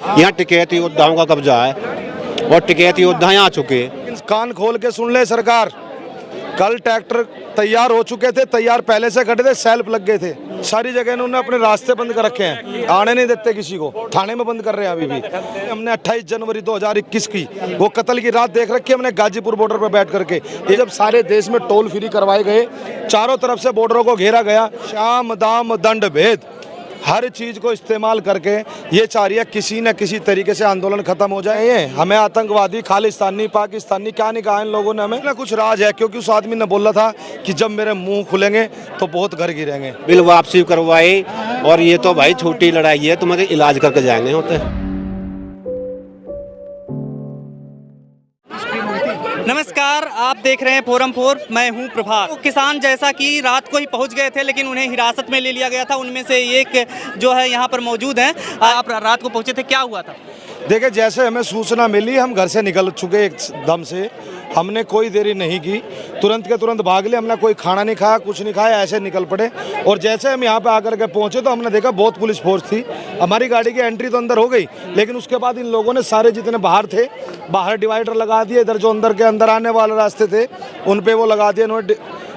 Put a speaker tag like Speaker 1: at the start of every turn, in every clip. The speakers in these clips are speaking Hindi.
Speaker 1: यहाँ टिकैत योद्धाओं का कब्जा है और टिकैत योद्धा यहाँ आ चुके हैं।
Speaker 2: कान खोल के सुन ले सरकार, कल ट्रैक्टर तैयार हो चुके थे, तैयार पहले से खड़े थे, सेल्फ लग गए थे, सारी जगह इन्होंने अपने रास्ते बंद कर रखे हैं, आने नहीं देते किसी को, थाने में बंद कर रहे हैं अभी भी। हमने 28 जनवरी 2021 की वो कत्ल की रात देख रखी है हमने गाजीपुर बॉर्डर पर बैठ करके। ये जब सारे देश में टोल फ्री करवाए गए, चारों तरफ से बॉर्डरों को घेरा गया, शाम दाम दंड भेद हर चीज को इस्तेमाल करके ये चाह रही है किसी न किसी तरीके से आंदोलन खत्म हो जाए। ये हमें आतंकवादी, खालिस्तानी, पाकिस्तानी क्या नहीं कहा इन लोगों ने, हमें ना कुछ राज है, क्योंकि उस आदमी ने बोला था कि जब मेरे मुंह खुलेंगे तो बहुत घर गिरेंगे।
Speaker 1: बिल वापसी करवाई और ये तो भाई छोटी लड़ाई है, तुम्हें इलाज करके जाएंगे होते।
Speaker 3: नमस्कार, आप देख रहे हैं फोरम 4, मैं हूं प्रभात। तो किसान जैसा कि रात को ही पहुंच गए थे, लेकिन उन्हें हिरासत में ले लिया गया था। उनमें से एक जो है यहां पर मौजूद हैं। आप रात को पहुंचे थे, क्या हुआ था?
Speaker 2: देखिए, जैसे हमें सूचना मिली हम घर से निकल चुके एकदम से, हमने कोई देरी नहीं की, तुरंत के तुरंत भाग लिए। हमने कोई खाना नहीं खाया, कुछ नहीं खाया, ऐसे निकल पड़े। और जैसे हम यहाँ पे आकर के पहुँचे तो हमने देखा बहुत पुलिस फोर्स थी। हमारी गाड़ी की एंट्री तो अंदर हो गई, लेकिन उसके बाद इन लोगों ने सारे जितने बाहर थे, बाहर डिवाइडर लगा दिए। इधर जो अंदर के अंदर आने वाले रास्ते थे उन पे वो लगा दिए, उन्होंने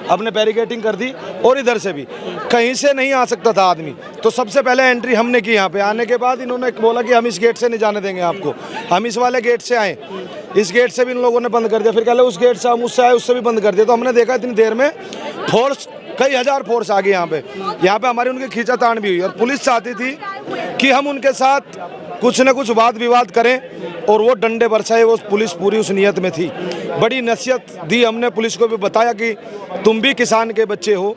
Speaker 2: अपने बैरिकेटिंग कर दी। और इधर से भी कहीं से नहीं आ सकता था आदमी, तो सबसे पहले एंट्री हमने की। यहाँ पे आने के बाद इन्होंने बोला कि हम इस गेट से नहीं जाने देंगे आपको, हम इस वाले गेट से आए। इस गेट से भी इन लोगों ने बंद कर दिया। फिर कहले उस गेट से हम उससे आए, उससे भी बंद कर दिया। तो हमने देखा इतनी देर में फोर्स, कई हजार फोर्स आ गई यहाँ पे हमारी उनकी खींचातान भी हुई। और पुलिस चाहती थी कि हम उनके साथ कुछ न कुछ वाद विवाद करें और वो डंडे बरसाए। वो पुलिस पूरी उस नियत में थी। बड़ी नसीहत दी हमने पुलिस को भी, बताया कि तुम भी किसान के बच्चे हो,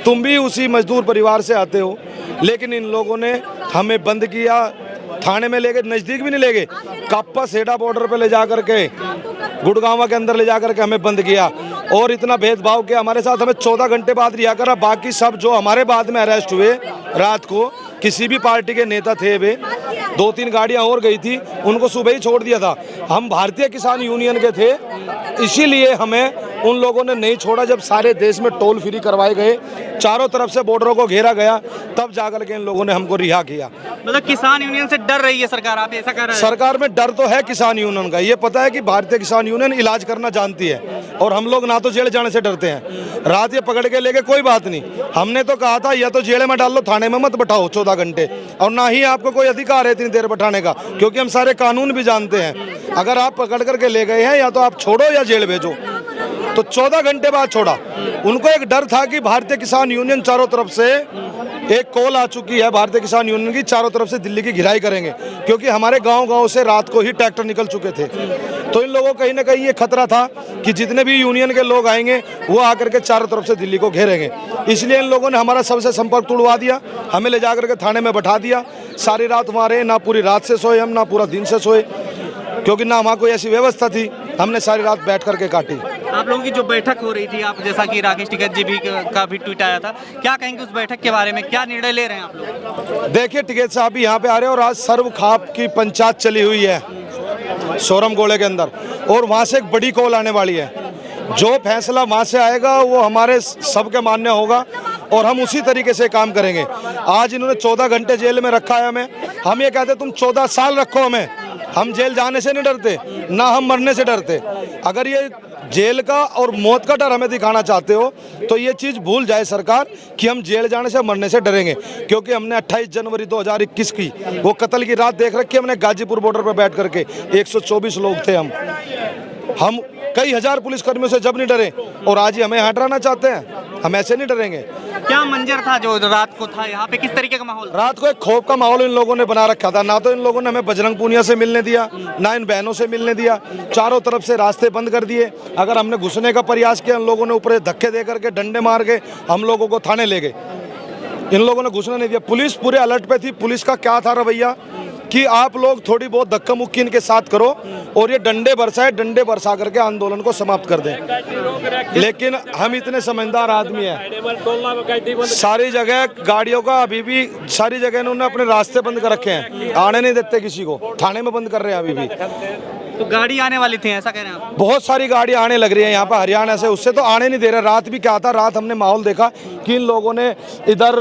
Speaker 2: तुम भी उसी मजदूर परिवार से आते हो। लेकिन इन लोगों ने हमें बंद किया, थाने में ले गए, नज़दीक भी नहीं ले गए, काप्पा सेडा बॉर्डर पे ले जा करके, गुड़गांव के अंदर ले जा करके हमें बंद किया। और इतना भेदभाव किया हमारे साथ। हमें 14 घंटे बाद रिहा करा। बाकी सब जो हमारे बाद में अरेस्ट हुए रात को, किसी भी पार्टी के नेता थे वे, 2-3 गाड़ियां और गई थी, उनको सुबह ही छोड़ दिया था। हम भारतीय किसान यूनियन के थे, इसीलिए हमें उन लोगों ने नहीं छोड़ा। जब सारे देश में टोल फ्री करवाए गए, चारों तरफ से बॉर्डरों को घेरा गया, तब जाकर के इन लोगों ने हमको रिहा किया।
Speaker 3: मतलब किसान यूनियन से डर रही है सरकार, आप ऐसा कर रहे हैं?
Speaker 2: सरकार में डर तो है किसान यूनियन का। ये पता है कि भारतीय किसान यूनियन इलाज करना जानती है, और हम लोग ना तो जेल जाने से डरते हैं। रात ये पकड़ के लेके कोई बात नहीं, हमने तो कहा था या तो जेल में डाल लो, थाने में मत बैठाओ 14 घंटे, और ना ही आपको कोई अधिकार है इतनी देर बैठाने का, क्योंकि हम सारे कानून भी जानते हैं। अगर आप पकड़ करके ले गए हैं, या तो आप छोड़ो या जेल भेजो। तो 14 घंटे बाद छोड़ा। उनको एक डर था कि भारतीय किसान यूनियन चारों तरफ से, एक कॉल आ चुकी है भारतीय किसान यूनियन की, चारों तरफ से दिल्ली की घिराई करेंगे, क्योंकि हमारे गांव-गांव से रात को ही ट्रैक्टर निकल चुके थे। तो इन लोगों को कहीं ना कहीं ये खतरा था कि जितने भी यूनियन के लोग आएंगे वो आकर के चारों तरफ से दिल्ली को घेरेंगे। इसलिए इन लोगों ने हमारा सबसे संपर्क तोड़वा दिया, हमें ले जाकर के थाने में बैठा दिया। सारी रात वहाँ रहे, ना पूरी रात से सोए हम, ना पूरा दिन से सोए, क्योंकि ना वहाँ कोई ऐसी व्यवस्था थी। हमने सारी रात बैठ करके काटी।
Speaker 3: आप लोगों की जो बैठक हो रही थी, आप जैसा कि राकेश टिकैत जी भी का भी ट्वीट आया था, क्या कहेंगे उस बैठक के बारे में? क्या निर्णय ले रहे हैं आप लोग?
Speaker 2: देखिए, टिकैत साहब भी यहाँ पे आ रहे हैं, और आज सर्व खाप की पंचायत चली हुई है सोरम गोले के अंदर, और वहाँ से एक बड़ी कॉल आने वाली है। जो फैसला वहाँ से आएगा वो हमारे सबके मान्य होगा, और हम उसी तरीके से काम करेंगे। आज इन्होंने 14 घंटे जेल में रखा है हमें। हम ये कहते तुम 14 साल रखो हमें, हम जेल जाने से नहीं डरते, ना हम मरने से डरते। अगर ये जेल का और मौत का डर हमें दिखाना चाहते हो तो ये चीज़ भूल जाए सरकार कि हम जेल जाने से, मरने से डरेंगे। क्योंकि हमने 28 जनवरी 2021 की वो कत्ल की रात देख रखी है हमने गाजीपुर बॉर्डर पर बैठ करके। 124 लोग थे हम कई हजार पुलिसकर्मियों से जब नहीं डरे, और आज ही हमें यहाँ डराना चाहते हैं। हम ऐसे नहीं डरेंगे।
Speaker 3: क्या मंजर था जो रात को था यहाँ पे? किस तरीके का माहौल?
Speaker 2: रात को एक खौफ का माहौल इन लोगों ने बना रखा था। ना तो इन लोगों ने हमें बजरंग पूनिया से मिलने दिया, ना इन बहनों से मिलने दिया। चारों तरफ से रास्ते बंद कर दिए। अगर हमने घुसने का प्रयास किया, इन लोगों ने ऊपर धक्के दे करके, डंडे मार के हम लोगों को थाने ले गए। इन लोगों ने घुसने नहीं दिया। पुलिस पूरे अलर्ट पे थी। पुलिस का क्या था रवैया कि आप लोग थोड़ी बहुत धक्का मुक्की इनके साथ करो और ये डंडे बरसा करके आंदोलन को समाप्त कर दें। लेकिन हम इतने समझदार आदमी हैं, सारी जगह गाड़ियों का अभी भी सारी जगह इन्होंने अपने रास्ते बंद कर रखे हैं, आने नहीं देते किसी को, थाने में बंद कर रहे हैं अभी भी।
Speaker 3: तो गाड़ी आने वाली थी, ऐसा कह रहे हैं आप?
Speaker 2: बहुत सारी गाड़ी आने लग रही है यहाँ पर हरियाणा से, उससे तो आने नहीं दे रहे। रात भी क्या था, रात हमने माहौल देखा कि इन लोगों ने इधर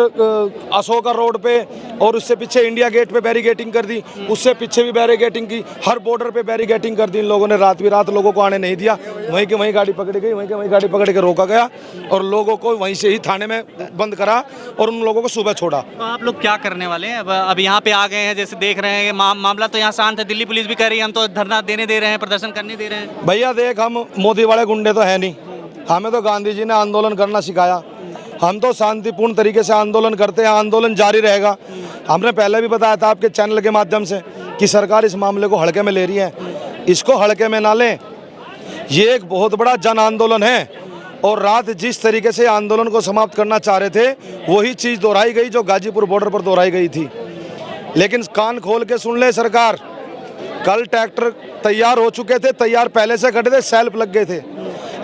Speaker 2: अशोका रोड पे और उससे पीछे इंडिया गेट पे बैरिकेडिंग कर दी, उससे पीछे भी बैरिकेडिंग की, हर बॉर्डर पे बैरिकेडिंग कर दी इन लोगों ने। रात भी रात लोगों को आने नहीं दिया, वहीं की वहीं गाड़ी पकड़ी गई, वहीं की वहीं गाड़ी पकड़ के रोका गया और लोगों को वहीं से ही थाने में बंद करा और उन लोगों को सुबह छोड़ा।
Speaker 3: तो आप लोग क्या करने वाले हैं? अब यहाँ पे आ गए हैं, जैसे देख रहे हैं मामला तो यहाँ शांत है। दिल्ली पुलिस भी कह रही है हम तो धरना देने दे रहे हैं, प्रदर्शन करने दे रहे हैं।
Speaker 2: भैया देख, हम मोदी वाले गुंडे तो है नहीं, हमें तो गांधी जी ने आंदोलन करना सिखाया। हम तो शांतिपूर्ण तरीके से आंदोलन करते हैं, आंदोलन जारी रहेगा। हमने पहले भी बताया था आपके चैनल के माध्यम से कि सरकार इस मामले को हल्के में ले रही है, इसको हल्के में ना लें। ये एक बहुत बड़ा जन आंदोलन है और रात जिस तरीके से आंदोलन को समाप्त करना चाह रहे थे वही चीज़ दोहराई गई जो गाजीपुर बॉर्डर पर दोहराई गई थी। लेकिन कान खोल के सुन ले सरकार, कल ट्रैक्टर तैयार हो चुके थे, तैयार पहले से खड़े थे, सेल्फ लग गए थे।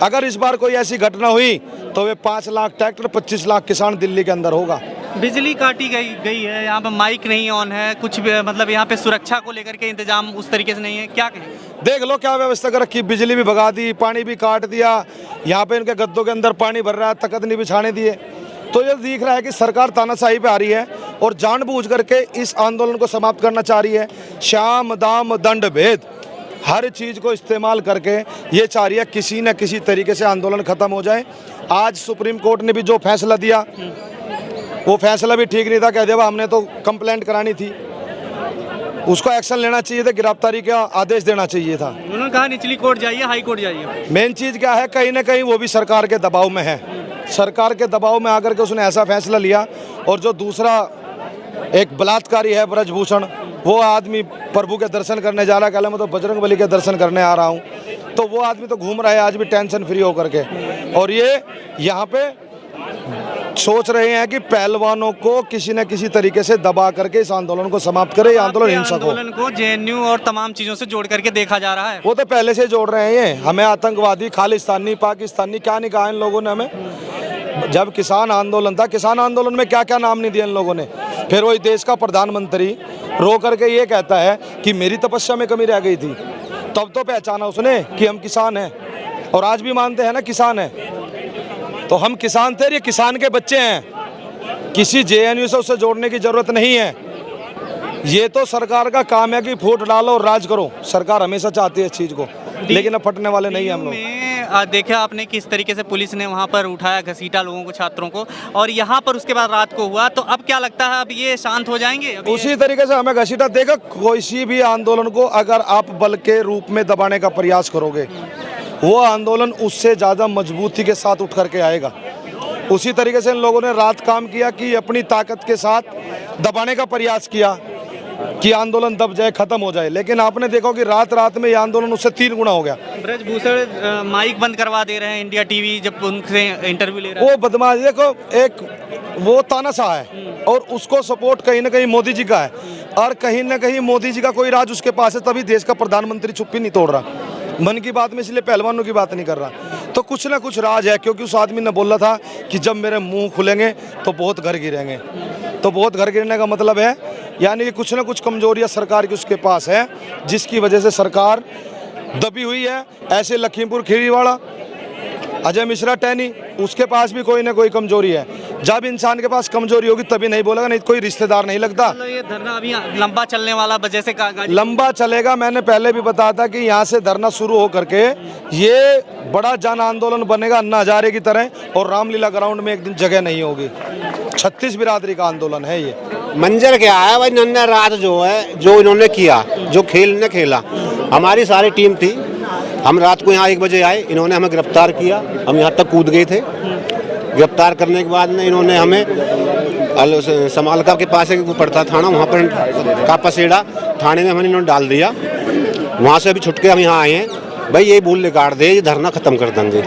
Speaker 2: अगर इस बार कोई ऐसी घटना हुई तो वे 5 लाख ट्रैक्टर 25 लाख किसान दिल्ली के अंदर होगा।
Speaker 3: बिजली काटी गई है, यहाँ पे माइक नहीं ऑन है, कुछ भी मतलब यहाँ पे सुरक्षा को लेकर के इंतजाम उस तरीके से नहीं है, क्या कहें?
Speaker 2: देख लो क्या व्यवस्था कर रखी, बिजली भी भगा दी, पानी भी काट दिया, यहाँ पे इनके गद्दों के अंदर पानी भर रहा है, तख्त नहीं बिछाने दिए। तो ये दिख रहा है कि सरकार तानाशाही पे आ रही है और जानबूझ करके इस आंदोलन को समाप्त करना चाह रही है। शाम दाम दंड भेद हर चीज़ को इस्तेमाल करके ये चाह रही है किसी न किसी तरीके से आंदोलन खत्म हो जाए। आज सुप्रीम कोर्ट ने भी जो फैसला दिया वो फैसला भी ठीक नहीं था। कह दिया हमने तो कंप्लेंट करानी थी, उसको एक्शन लेना चाहिए था, गिरफ्तारी का आदेश देना चाहिए था।
Speaker 3: उन्होंने कहा निचली कोर्ट जाइए, हाई कोर्ट जाइए।
Speaker 2: मेन चीज़ क्या है, कहीं ना कहीं वो भी सरकार के दबाव में है। सरकार के दबाव में आकर के उसने ऐसा फैसला लिया। और जो दूसरा एक बलात्कारी है ब्रजभूषण, वो आदमी प्रभु के दर्शन करने जा रहा है, कहला मैं तो बजरंग बली के दर्शन करने आ रहा हूँ, तो वो आदमी तो घूम रहा है आज भी टेंशन फ्री होकर के। और ये यहाँ पे सोच रहे हैं कि पहलवानों को किसी न किसी तरीके से दबा करके इस आंदोलन को समाप्त करे, आंदोलन हिंसक हो।
Speaker 3: आंदोलन को जेएनयू और तमाम चीजों से जोड़ करके देखा जा रहा है।
Speaker 2: वो तो पहले से जोड़ रहे हैं ये, हमें आतंकवादी, खालिस्तानी, पाकिस्तानी क्या नहीं कहा इन लोगों ने हमें। जब किसान आंदोलन था, किसान आंदोलन में क्या क्या नाम नहीं दिया इन लोगों ने। फिर वही देश का प्रधानमंत्री रो करके ये कहता है कि मेरी तपस्या में कमी रह गई थी, तब तो पहचाना उसने कि हम किसान हैं और आज भी मानते हैं ना किसान हैं। तो हम किसान थे, ये किसान के बच्चे हैं, किसी जेएनयू से उसे जोड़ने की जरूरत नहीं है। ये तो सरकार का काम है कि फूट डालो और राज करो। सरकार हमेशा चाहती है इस चीज़ को, लेकिन अब फटने वाले नहीं है हम लोग।
Speaker 3: देखा आपने किस तरीके से पुलिस ने वहाँ पर उठाया, घसीटा लोगों को, छात्रों को, और यहाँ पर उसके बाद रात को हुआ। तो अब क्या लगता है, अब ये शांत हो जाएंगे?
Speaker 2: उसी तरीके से हमें घसीटा देगा। कोई भी आंदोलन को अगर आप बल के रूप में दबाने का प्रयास करोगे, वो आंदोलन उससे ज़्यादा मजबूती के साथ उठ करके आएगा। उसी तरीके से इन लोगों ने रात काम किया कि अपनी ताकत के साथ दबाने का प्रयास किया कि आंदोलन दब जाए, खत्म हो जाए। लेकिन आपने देखा कि रात रात में ये आंदोलन उससे 3 गुना हो गया।
Speaker 3: ब्रजभूषण माइक बंद करवा दे रहे हैं, इंडिया टीवी जब उनसे इंटरव्यू ले रहा है।
Speaker 2: वो बदमाश, देखो एक वो तानाशाह है और उसको सपोर्ट कहीं ना कहीं मोदी जी का है, और कहीं ना कहीं मोदी जी का कोई राज उसके पास है, तभी देश का प्रधानमंत्री चुप्पी नहीं तोड़ रहा मन की बात में, इसलिए पहलवानों की बात नहीं कर रहा। तो कुछ ना कुछ राज है, क्योंकि उस आदमी ने बोला था कि जब मेरे मुंह खुलेंगे तो बहुत घर गिरेंगे। तो बहुत घर गिरने का मतलब है यानी कि कुछ ना कुछ कमजोरियां सरकार की उसके पास है, जिसकी वजह से सरकार दबी हुई है। ऐसे लखीमपुर खीरी वाला अजय मिश्रा टैनी, उसके पास भी कोई ना कोई कमजोरी है। जब इंसान के पास कमजोरी होगी तभी नहीं बोलेगा, नहीं कोई रिश्तेदार नहीं लगता।
Speaker 3: ये धरना अभी लंबा चलने वाला, जैसे
Speaker 2: लंबा चलेगा। मैंने पहले भी बताया था कि यहाँ से धरना शुरू हो करके ये बड़ा जन आंदोलन बनेगा अन्ना हजारे की तरह, और रामलीला ग्राउंड में एक दिन जगह नहीं होगी। 36 बिरादरी का आंदोलन है ये।
Speaker 4: मंजर क्या है भाई, नन्ना रात जो है, जो इन्होंने किया, जो खेल ने खेला, हमारी सारी टीम थी। हम रात को यहाँ 1 बजे आए, इन्होंने हमें गिरफ्तार किया, हम यहाँ तक कूद गए थे। गिरफ्तार करने के बाद में इन्होंने हमें समालका के पास एक पड़ता थाना, वहाँ पर कापासेड़ा थाने में हमें इन्होंने डाल दिया। वहाँ से अभी छुट के हम यहाँ आए हैं। भाई ये भूल निकाल दे, ये धरना खत्म कर देंगे।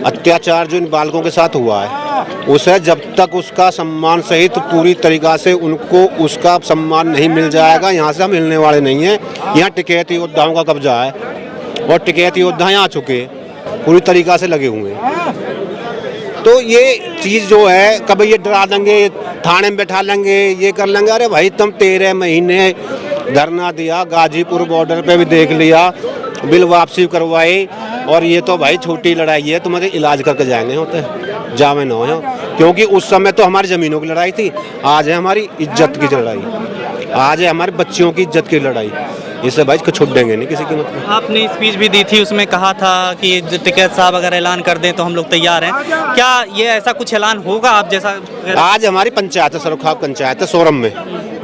Speaker 4: अत्याचार जो इन बालकों के साथ हुआ है, उसे जब तक उसका सम्मान सहित पूरी तरीक़ा से उनको उसका सम्मान नहीं मिल जाएगा, यहाँ से हम हिलने वाले नहीं हैं। यहाँ टिकैती योद्धाओं का कब्जा है और टिकैती योद्धा यहाँ आ चुके हैं, पूरी तरीक़ा से लगे हुए हैं। तो ये चीज़ जो है, कभी ये डरा देंगे, थाने में बैठा लेंगे, ये कर लेंगे। अरे भाई तुम 13 महीने धरना दिया, गाजीपुर बॉर्डर पे भी देख लिया,
Speaker 1: बिल वापसी करवाई। और ये तो भाई छोटी लड़ाई है, तुम्हारे इलाज करके जाएंगे होते जावे न हो, क्योंकि उस समय तो हमारी ज़मीनों की लड़ाई थी, आज है हमारी इज्जत की लड़ाई, आज है हमारे बच्चियों की इज्जत की लड़ाई। इससे भाई छुट देंगे नहीं किसी कीमत पे।
Speaker 3: आपने स्पीच भी दी थी, उसमें कहा था कि टिकैत साहब अगर ऐलान कर दें तो हम लोग तैयार हैं। क्या ये ऐसा कुछ ऐलान होगा आप जैसा?
Speaker 1: आज हमारी पंचायत है, सरोखाप पंचायत है सोरम में,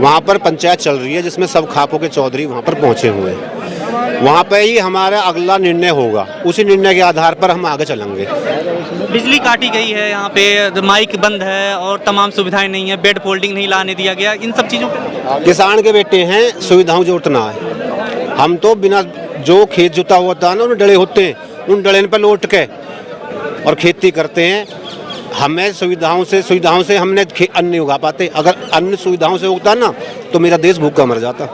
Speaker 1: वहाँ पर पंचायत चल रही है जिसमें सब खापों के चौधरी वहाँ पर पहुँचे हुए हैं। वहाँ पे ही हमारा अगला निर्णय होगा, उसी निर्णय के आधार पर हम आगे चलेंगे।
Speaker 3: बिजली काटी गई है यहाँ पे, माइक बंद है और तमाम सुविधाएं नहीं है, बेड फोल्डिंग नहीं लाने दिया गया, इन सब चीज़ों पे
Speaker 1: किसान के बेटे हैं, सुविधाओं जो उतना है। हम तो बिना जो खेत जुता होता है ना, उन डले होते हैं, उन डले पर लौट के और खेती करते हैं। हमें सुविधाओं से हमने अन्न नहीं उगा पाते। अगर अन्न सुविधाओं से उगता ना तो मेरा देश भूखा मर जाता।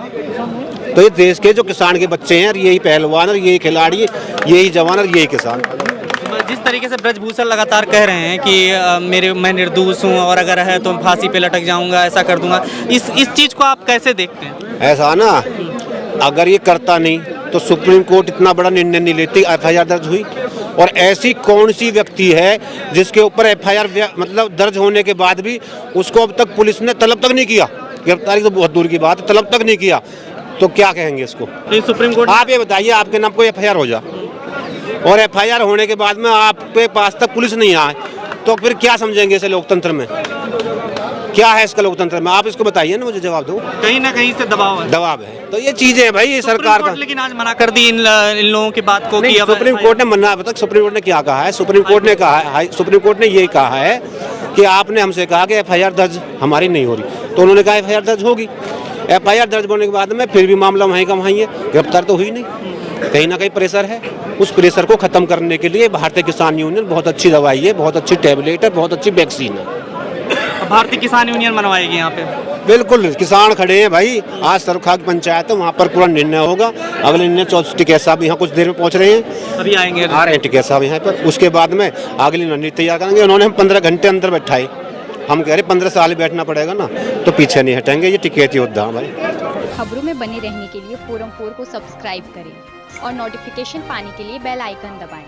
Speaker 1: तो ये देश के जो किसान के बच्चे हैं, यही पहलवान और यही खिलाड़ी, यही जवान और यही किसान।
Speaker 3: जिस तरीके से ब्रजभूषण लगातार कह रहे हैं कि मैं निर्दोष हूँ और अगर है तो फांसी पे लटक जाऊंगा, ऐसा कर दूंगा, इस चीज़ को आप कैसे देखते हैं?
Speaker 1: ऐसा ना, अगर ये करता नहीं तो सुप्रीम कोर्ट इतना बड़ा निर्णय नहीं लेती, एफआईआर दर्ज हुई। और ऐसी कौन सी व्यक्ति है जिसके ऊपर एफआईआर मतलब दर्ज होने के बाद भी उसको अब तक पुलिस ने तलब तक नहीं किया? गिरफ्तारी तो बहुत दूर की बात है, तलब तक नहीं किया, तो क्या कहेंगे इसको?
Speaker 3: तो सुप्रीम कोर्ट,
Speaker 1: आप ये बताइए, आपके नाम कोई एफआईआर हो जा और एफआईआर होने के बाद में आपके पास तक पुलिस नहीं आए, तो फिर क्या समझेंगे इसे लोकतंत्र में? क्या है इसका लोकतंत्र में? आप इसको बताइए ना, मुझे जवाब दो।
Speaker 3: कहीं ना कहीं से दबाव है।
Speaker 1: तो ये चीजें है भाई, ये सरकार का।
Speaker 3: लेकिन आज मना कर दी इन लोगों की बात को कि अब
Speaker 1: सुप्रीम कोर्ट ने मना, बताओ सुप्रीम कोर्ट ने क्या कहा है? सुप्रीम कोर्ट ने कहा है, सुप्रीम कोर्ट ने यही कहा है कि आपने हमसे कहा कि एफआईआर दर्ज हमारी नहीं हो रही, तो उन्होंने कहा एफआईआर दर्ज होगी। एफआईआर दर्ज होने के बाद में फिर भी मामला वहीं का वहीं है, गिरफ्तार तो हुई नहीं। कहीं ना कहीं प्रेशर है, उस प्रेशर को खत्म करने के लिए भारतीय किसान यूनियन बहुत अच्छी दवाई है, बहुत अच्छी टैबलेट है, बहुत अच्छी वैक्सीन है।
Speaker 3: भारतीय किसान यूनियन मनवाएगी यहाँ पे?
Speaker 1: बिल्कुल, किसान खड़े हैं भाई। आज सरोखाप पंचायत है, वहाँ पर पूरा निर्णय होगा। अगले निर्णय टिकैत साहब यहाँ कुछ देर में पहुँच रहे हैं,
Speaker 3: अभी आएंगे,
Speaker 1: आ रहे हैं टिकैत साहब यहाँ पर। उसके बाद में अगली रणनीति तैयार करेंगे। उन्होंने हम 15 घंटे अंदर बैठाए, हम कह रहे 15 साल बैठना पड़ेगा ना, तो पीछे नहीं हटेंगे। ये टिकैत योद्धा भाई।
Speaker 5: खबरों में बने रहने के लिए फोरम 4 को सब्सक्राइब करें और नोटिफिकेशन पाने के लिए बेल आइकन दबाएं।